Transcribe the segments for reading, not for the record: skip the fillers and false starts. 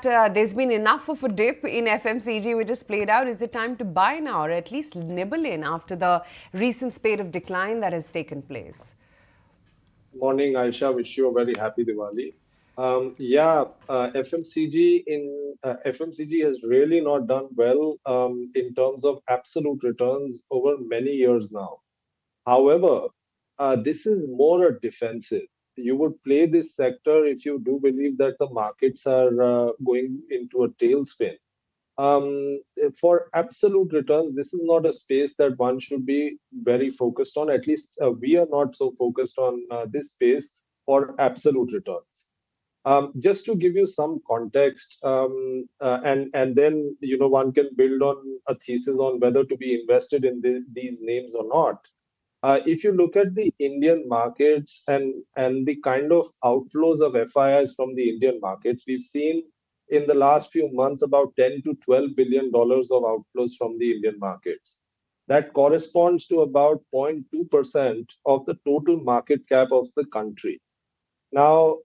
that there's been enough of a dip in FMCG which has played out? Is it time to buy now or at least nibble in after the recent spate of decline that has taken place? Morning, Aisha. Wish you a very happy Diwali. FMCG has really not done well in terms of absolute returns over many years now. However, this is more a defensive. You would play this sector if you do believe that the markets are going into a tailspin. For absolute returns, this is not a space that one should be very focused on. At least we are not so focused on this space for absolute returns. Just to give you some context, and then one can build on a thesis on whether to be invested in these names or not. If you look at the Indian markets and the kind of outflows of FIIs from the Indian markets, we've seen in the last few months about 10 to 12 billion dollars of outflows from the Indian markets. That corresponds to about 0.2% of the total market cap of the country. Now,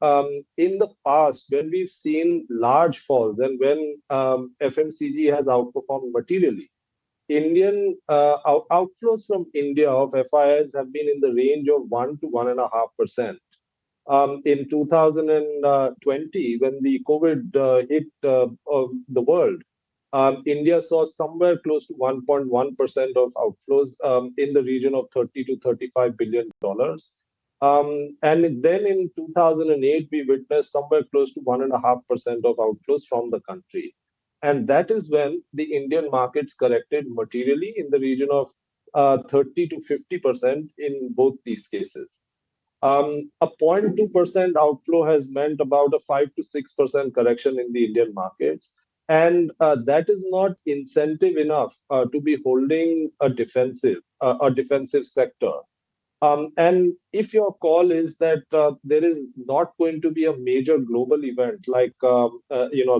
in the past, when we've seen large falls and when FMCG has outperformed materially, Indian outflows from India of FIIs have been in the range of 1 to 1.5%. In 2020, when the COVID hit the world, India saw somewhere close to 1.1% of outflows in the region of 30 to 35 billion dollars. And then in 2008, we witnessed somewhere close to 1.5% of outflows from the country. And that is when the Indian markets corrected materially in the region of 30 to 50% in both these cases. A 0.2% outflow has meant about a 5 to 6% correction in the Indian markets. And that is not incentive enough to be holding a defensive sector. And if your call is that there is not going to be a major global event like a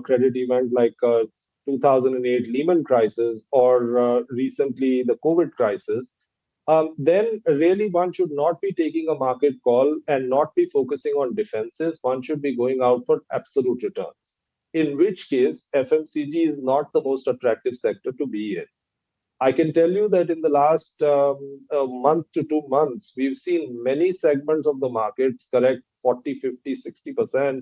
credit event like 2008 Lehman crisis or recently the COVID crisis, then really one should not be taking a market call and not be focusing on defensives. One should be going out for absolute returns. In which case, FMCG is not the most attractive sector to be in. I can tell you that in the last month to 2 months, we've seen many segments of the markets correct 40, 50, 60%.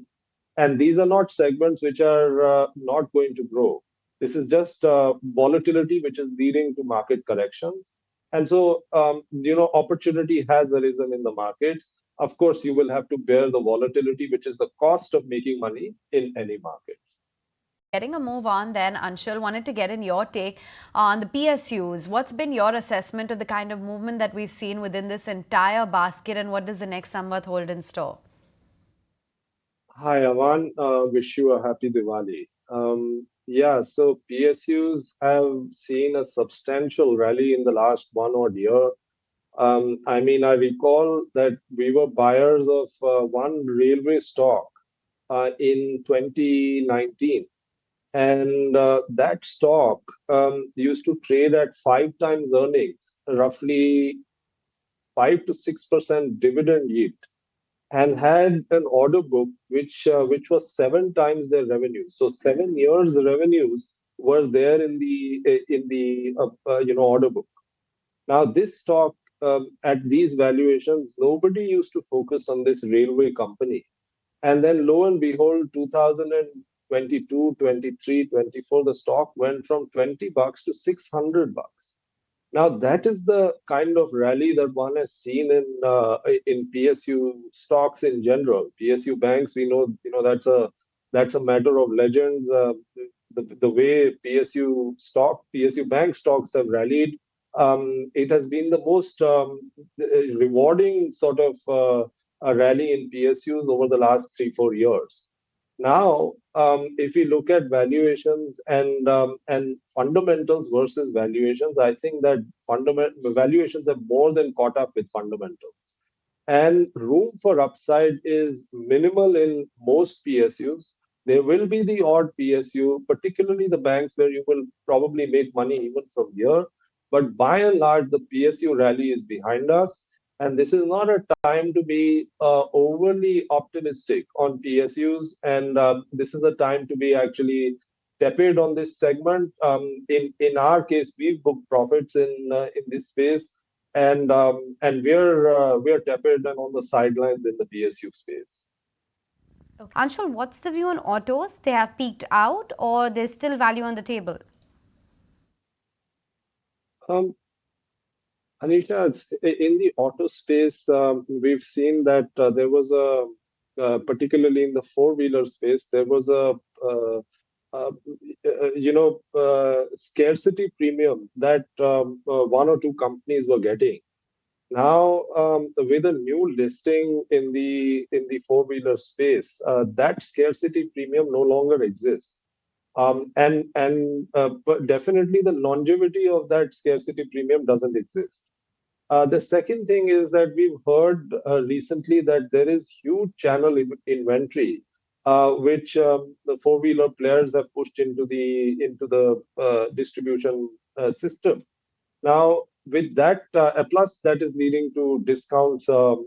And these are not segments which are not going to grow. This is just volatility which is leading to market corrections. And so, opportunity has arisen in the markets. Of course, you will have to bear the volatility, which is the cost of making money in any market. Getting a move on then, Anshul, wanted to get in your take on the PSUs. What's been your assessment of the kind of movement that we've seen within this entire basket, and what does the next Samvat hold in store? Hi, Aman. Wish you a happy Diwali. So PSUs have seen a substantial rally in the last 1 odd year. I recall that we were buyers of one railway stock in 2019. And that stock used to trade at 5 times earnings, roughly 5 to 6% dividend yield, and had an order book which was 7 times their revenues. So 7 years revenues were there in the order book. Now this stock at these valuations, nobody used to focus on this railway company. And then lo and behold, 2022, 23, 24, the stock went from $20 to $600. Now that is the kind of rally that one has seen in PSU stocks in general. PSU banks, we know, that's a matter of legends. The way PSU bank stocks have rallied, it has been the most rewarding sort of a rally in PSUs over the last 3, 4 years. Now, if we look at valuations and fundamentals versus valuations, I think that valuations have more than caught up with fundamentals. And room for upside is minimal in most PSUs. There will be the odd PSU, particularly the banks where you will probably make money even from here. But by and large, the PSU rally is behind us. And this is not a time to be overly optimistic on PSUs, and this is a time to be actually tepid on this segment. In our case, we've booked profits in this space, and we're tepid and on the sidelines in the PSU space. Okay. Anshul, what's the view on autos? They have peaked out or there's still value on the table? Um, Anisha, in the auto space, we've seen that there was particularly in the four-wheeler space, there was uh, uh, scarcity premium that one or two companies were getting. Now, with a new listing in the four-wheeler space, that scarcity premium no longer exists. But definitely the longevity of that scarcity premium doesn't exist. The second thing is that we've heard recently that there is huge channel inventory, which the four-wheeler players have pushed into the distribution system. Now, with that, plus that is leading to discounts of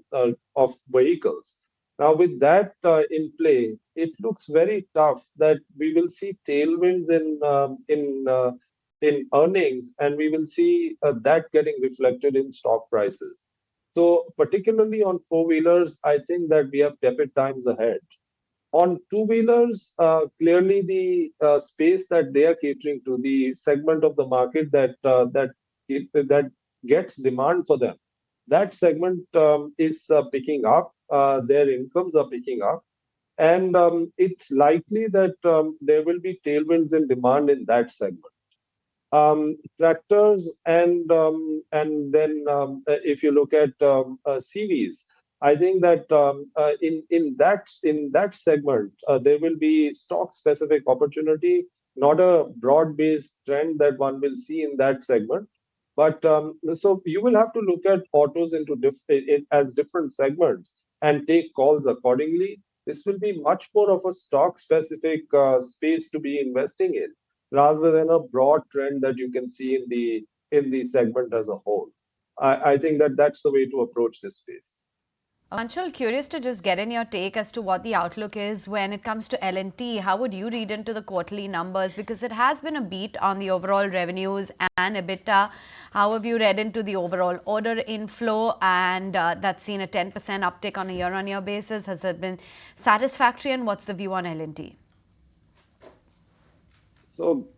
vehicles. Now, with that in play, it looks very tough that we will see tailwinds in earnings, and we will see that getting reflected in stock prices. So, particularly on four wheelers, I think that we have tepid times ahead. On two-wheelers, clearly the space that they are catering to, the segment of the market that gets demand for them, that segment is picking up. Their incomes are picking up, and it's likely that there will be tailwinds in demand in that segment. Tractors and then if you look at CVs, I think that in that segment there will be stock specific opportunity, not a broad based trend that one will see in that segment. But so you will have to look at autos as different segments and take calls accordingly. This will be much more of a stock specific space to be investing in rather than a broad trend that you can see in the segment as a whole. I think that that's the way to approach this space. Anshul, curious to just get in your take as to what the outlook is when it comes to L&T. How would you read into the quarterly numbers? Because it has been a beat on the overall revenues and EBITDA. How have you read into the overall order inflow? And that's seen a 10% uptick on a year-on-year basis. Has that been satisfactory? And what's the view on L&T? So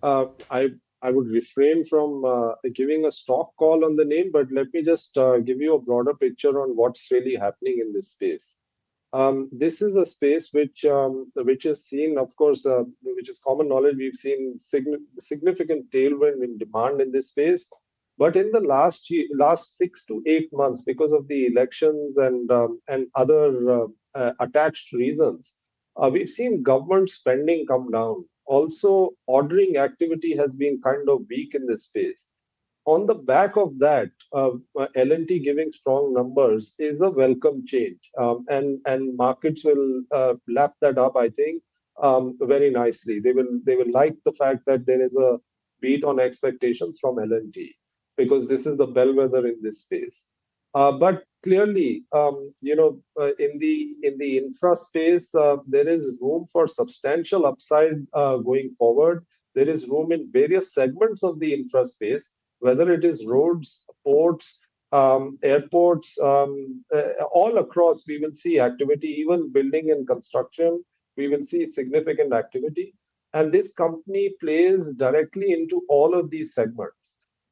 I would refrain from giving a stock call on the name, but let me just give you a broader picture on what's really happening in this space. This is a space which is seen, of course, which is common knowledge. We've seen significant tailwind in demand in this space, but in the last 6 to 8 months, because of the elections and other attached reasons, we've seen government spending come down. Also, ordering activity has been kind of weak in this space. On the back of that, L&T giving strong numbers is a welcome change, and markets will lap that up, I think, very nicely. They will like the fact that there is a beat on expectations from L&T because this is the bellwether in this space. But clearly, in the infra space, there is room for substantial upside going forward. There is room in various segments of the infra space, whether it is roads, ports, airports, all across, we will see activity, even building and construction, we will see significant activity. And this company plays directly into all of these segments.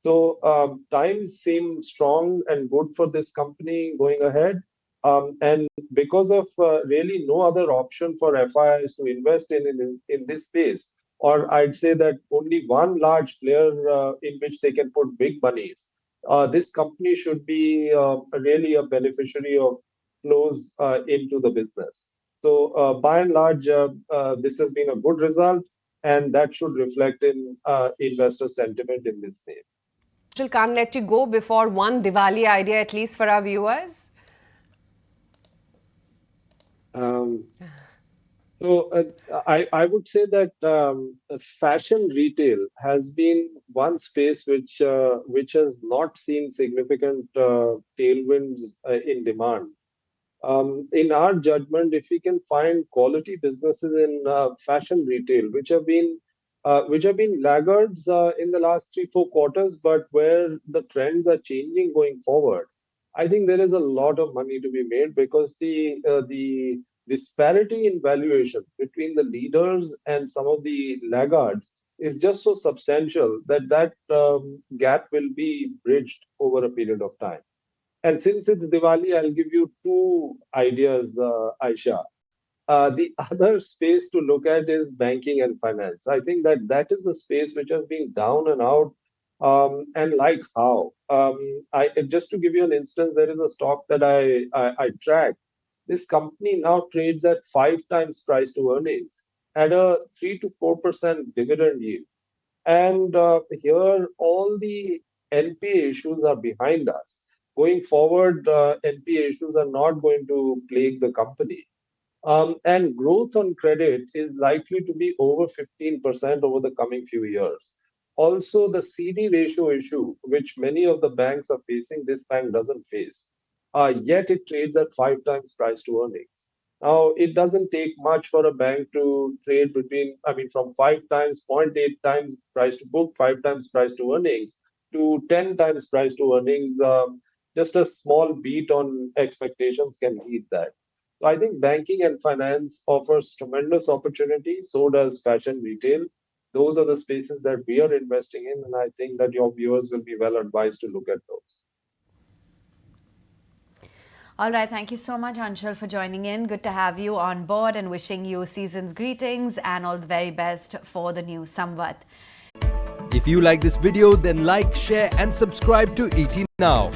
So times seem strong and good for this company going ahead. And because of really no other option for FIIs to invest in this space, or I'd say that only one large player in which they can put big monies, this company should be really a beneficiary of flows into the business. So by and large, this has been a good result, and that should reflect in investor sentiment in this name. Still can't let you go before one Diwali idea, at least for our viewers. Um, I would say that fashion retail has been one space which has not seen significant tailwinds in demand. In our judgment, if we can find quality businesses in fashion retail, which have been laggards in the last 3 4 quarters, but where the trends are changing going forward, I think there is a lot of money to be made because the disparity in valuations between the leaders and some of the laggards is just so substantial that gap will be bridged over a period of time. And since it's Diwali, I'll give you two ideas, Aisha. The other space to look at is banking and finance. I think that is a space which has been down and out. And like how? I just to give you an instance, there is a stock that I track. This company now trades at 5 times price to earnings at a 3 to 4% dividend yield. And here, all the NPA issues are behind us. Going forward, NPA issues are not going to plague the company. And growth on credit is likely to be over 15% over the coming few years. Also, the CD ratio issue, which many of the banks are facing, this bank doesn't face. Yet it trades at 5 times price to earnings. Now, it doesn't take much for a bank to trade between, I mean, from 5 times, 0.8 times price to book, 5 times price to earnings, to 10 times price to earnings. Just a small beat on expectations can lead that. So I think banking and finance offers tremendous opportunity. So does fashion retail. Those are the spaces that we are investing in, and I think that your viewers will be well advised to look at those. All right, thank you so much, Anshul, for joining in. Good to have you on board and wishing you season's greetings and all the very best for the new Samvat. If you like this video, then like, share and subscribe to ET Now.